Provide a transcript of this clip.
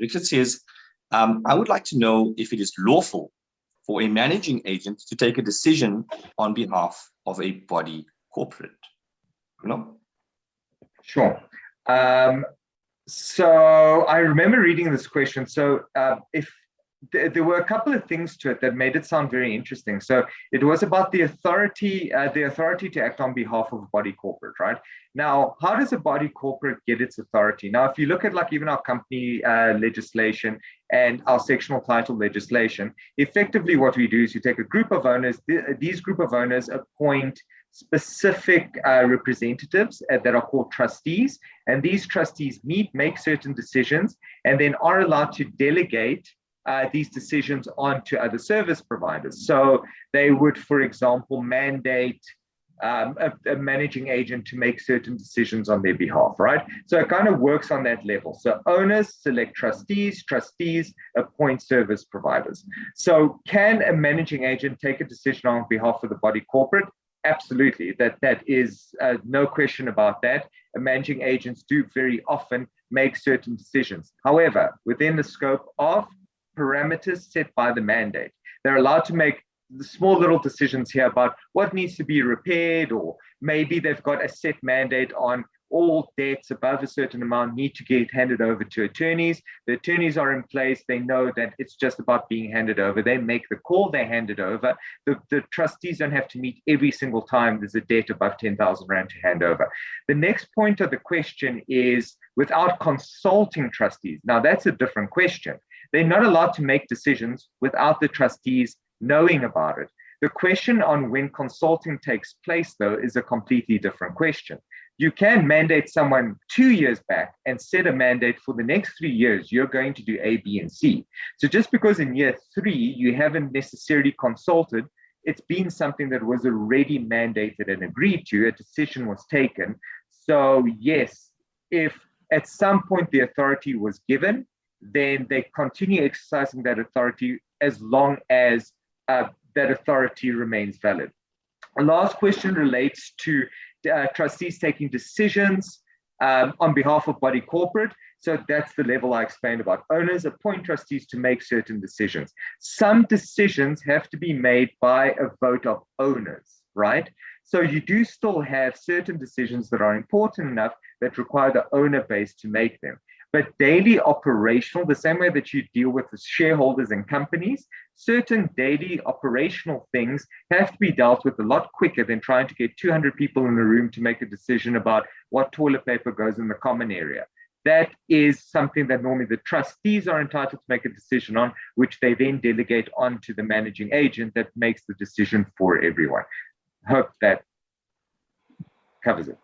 Richard says, I would like to know if it is lawful for a managing agent to take a decision on behalf of a body corporate. No? Sure. So I remember reading this question. So if there were a couple of things to it that made it sound very interesting. So it was about the authority to act on behalf of a body corporate, right? Now, how does a body corporate get its authority? Now, if you look at like even our company legislation and our sectional title legislation, effectively what we do is you take a group of owners, these group of owners appoint specific representatives that are called trustees, and these trustees meet, make certain decisions, and then are allowed to delegate these decisions onto other service providers. So they would, for example, mandate a managing agent to make certain decisions on their behalf, right? So it kind of works on that level. So owners select trustees, trustees appoint service providers. So can a managing agent take a decision on behalf of the body corporate? Absolutely, that is no question about that. Managing agents do very often make certain decisions. However, within the scope of parameters set by the mandate, they're allowed to make the small little decisions here about what needs to be repaired, or maybe they've got a set mandate on all debts above a certain amount need to get handed over to attorneys. The attorneys are in place. They know that it's just about being handed over. They make the call, they hand it over. The trustees don't have to meet every single time there's a debt above 10,000 Rand to hand over. The next point of the question is without consulting trustees. Now, that's a different question. They're not allowed to make decisions without the trustees knowing about it. The question on when consulting takes place, though, is a completely different question. You can mandate someone 2 years back and set a mandate for the next 3 years, you're going to do A, B, and C. So just because in year 3, you haven't necessarily consulted, it's been something that was already mandated and agreed to, a decision was taken. So yes, if at some point the authority was given, then they continue exercising that authority as long as that authority remains valid. The last question relates to trustees taking decisions on behalf of body corporate. So that's the level I explained about. Owners appoint trustees to make certain decisions. Some decisions have to be made by a vote of owners, right? So you do still have certain decisions that are important enough that require the owner base to make them. But daily operational, the same way that you deal with the shareholders and companies, certain daily operational things have to be dealt with a lot quicker than trying to get 200 people in a room to make a decision about what toilet paper goes in the common area. That is something that normally the trustees are entitled to make a decision on, which they then delegate on to the managing agent that makes the decision for everyone. Hope that covers it.